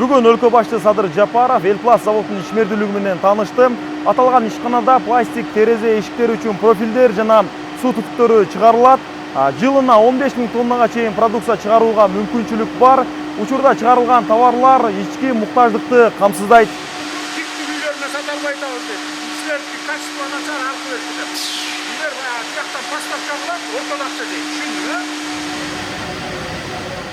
Бүгін өлкө башчы Садыр Жапаров Элпласт заводунун ишмердүүлүгү менен таанышты. Аталган ишканада пластик терезе эшиктер үчүн профилдер жана суу түтүктөрү чыгарылат. Жылына 15 000 тоннага чейин продукция чыгарууга мүмкүнчүлүк бар. Учурда чыгарылган товарлар ички муктаждыкты камсыздайт. Тиктүү үйлөрүнө сата албай атабыз деп. Ичтерди качество начар алып беришти. Билер бияктан поставка кылат, ортодо акча дейт. Түшүндүңбү?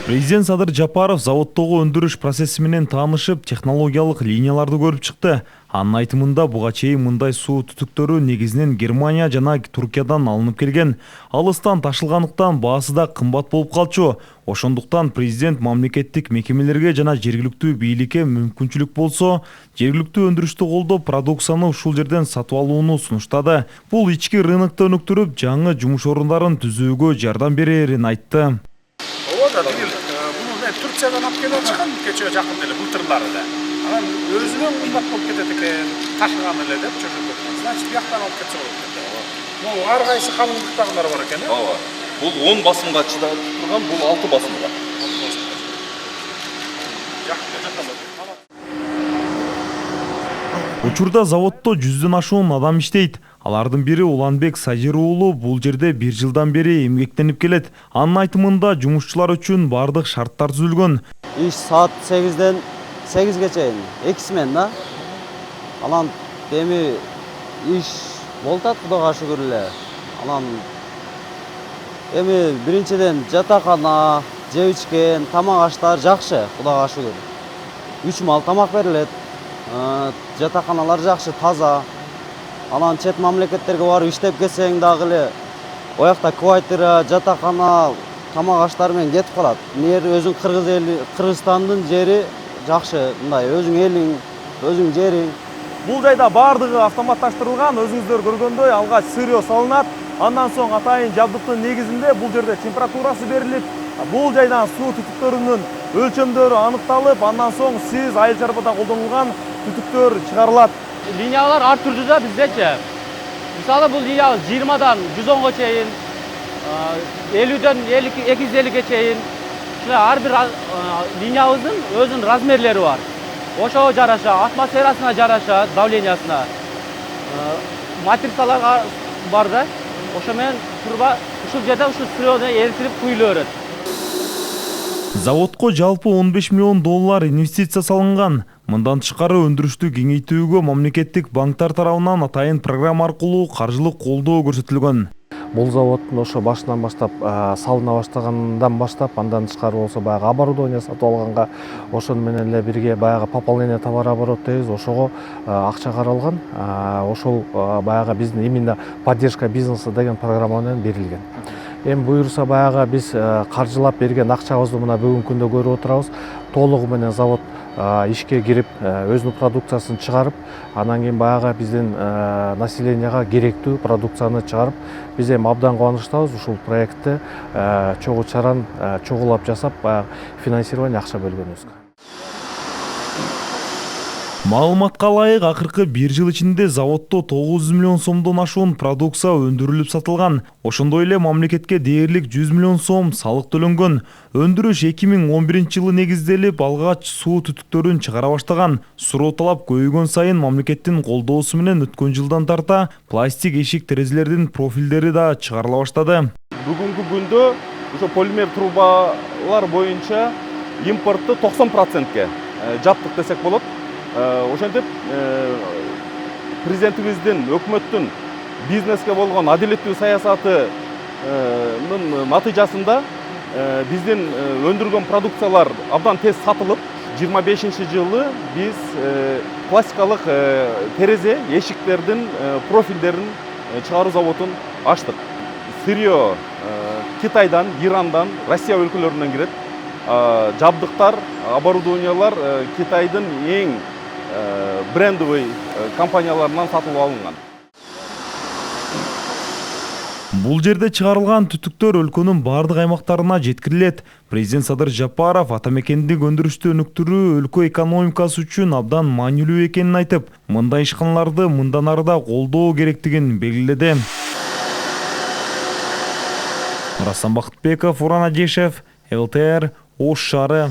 Президент Садыр Жапаров заводдогу өндүрүш процесси менен таанышып, технологиялык линияларды көрүп чыкты. Анын айтымында буга чейин мындай суу түтүктөрү негизинен Германия жана Туркиядан алынып келген. Алыстан ташылгандыктан баасы да кымбат болуп калчу. Ошондуктан президент мамлекеттик мекемелерге жана жергиликтүү бийликке мүмкүнчүлүк болсо, жергиликтүү өндүрүштү колдоп, продукцияны ушул жерден сатып алууну сунуштады. Бул ички рынокту өнүктүрүп, жаңы жумуш орундарын түзүүгө жардам берерин айтты. Bunu Türkçeden alıp gelen çıkan geçiyor yakın dili, bultırları da. Ama özünün bundan olup getedik, taşıgan ile de çocuklar. Значит, bir yaktan alıp geçiyor olup getedik. Bu argaysı kalınlıktakiler var eken. Bu 10 basımga çıdayıp turgan, bu 6 basımga. Учурда заводдо 100дөн ашуун адам иштейт. Алардын бири Уланбек Сажир уулу бул жерде 1 жылдан бери эмгектенип келет. Анын айтымында жумушчулар үчүн бардык шарттар түзүлгөн. Иш саат 8ден 8ге чейин 2 смена да. Анан эми иш болуп атат, Кудайга шүгүр эле. Анан эми биринчиден жатакана, жеп ичкен, тамак аштар жакшы, Кудайга шүгүр. 3 мал тамак берилет. Жатаканалар жакшы, таза. Анан чет мамлекеттерге барып иштеп келсең дагы эле оякта квартира, жатакана, тамак аштар менен кетип калат. Нер өзүң Кыргызстандын жери жакшы, мындай өзүң элиң, өзүң жериң. Бул жайда бардыгы автоматташтырылган, өзүңүздөр көргөндөй алгач сырьё салынат. Андан соң атайын жабдыктын негизинде бул жерде температурасы берилип, бул жайдан суу түтүктөрүнүн өлчөмдөрү аныкталып, андан соң сиз айыл чарбада колдонулган түтүктөр чыгарылат. Линиялар ар түрдүү да биздечи. Мисалы бул линия 20дан 110го чейин, 50дөн 250ге чейин. Ар бир линиябыздын өзүнүн размерлери бар. Ошого жараша, атмосферасына жараша, давлениясына. Матрицалар бар да. Ошо менен турба ушул жерде ушул сырьёну эритип куюла берет. Заводко жалпы 15 миллион доллар инвестиция салынган. Мындан тышкары өндүрүштү кеңейтүүгө мамлекеттик банктар тарабынан атайын программа аркылуу каржылык колдоо көрсөтүлгөн. Бул заводдун ошо башынан баштап салына баштагандан баштап, андан тышкары болсо баягы оборудование сатып алганга, ошону менен эле бирге баягы пополнение товарооборот дейбиз, ошого акча каралган. Ошол баягы биздин именно поддержка бизнеса деген программа менен берилген. Эми буюрса баягы биз каржылап берген акчабызды мына бүгүнкү күндө көрүп отурабыз. Толугу менен завод ишке кирип, өзүнүн продукциясын чыгарып, анан кийин баягы биздин населенияга керектүү продукцияны чыгарып, биз эми абдан кубанычтабыз ушул проектти чогуу чаран чогулап жасап, финансирование акча бөлгөнүбүзгө. Маалыматка ылайык, акыркы 1 жыл ичинде заводдо 900 миллион сомдон ашуун продукция өндүрүлүп сатылган. Ошондой эле мамлекетке дээрлик 100 миллион сом салык төлөнгөн. Өндүрүш 2011-жылы негизделип, алгач суу түтүктөрүн чыгара баштаган. Суроо талап көбөйгөн сайын мамлекеттин колдоосу менен өткөн жылдан тарта пластик эшик терезелердин профилдери да чыгарыла баштады. Бүгүнкү күндө ошо полимер трубалар боюнча импортты 90%ке жаптык десек болот. Ошентип президентибиздин, өкмөттүн бизнеске болгон адилеттүү саясатынын натыйжасында биздин өндүргөн продукциялар абдан тез сатылып, 25-жылы биз пластикалык терезе, эшиктердин профилдерин чыгаруу заводун ачтык. Сырьё Китайдан, Ирандан, Россия өлкөлөрүнөн кирет. Жабдыктар, оборудованиялар Китайдын эң брендовый компанияларынан сатылып алынган. Бул жерде чыгарылган түтүктөр өлкөнүн бардык аймактарына жеткирилет. Президент Садыр Жапаров атамекендик өндүрүштү өнүктүрүү өлкө экономикасы үчүн абдан маанилүү экенин айтып, мындай ишканаларды мындан ары да колдоо керектигин белгиледи. Рассан Бактыбеков, Уран Адешев, ЛТР, Ош шаары.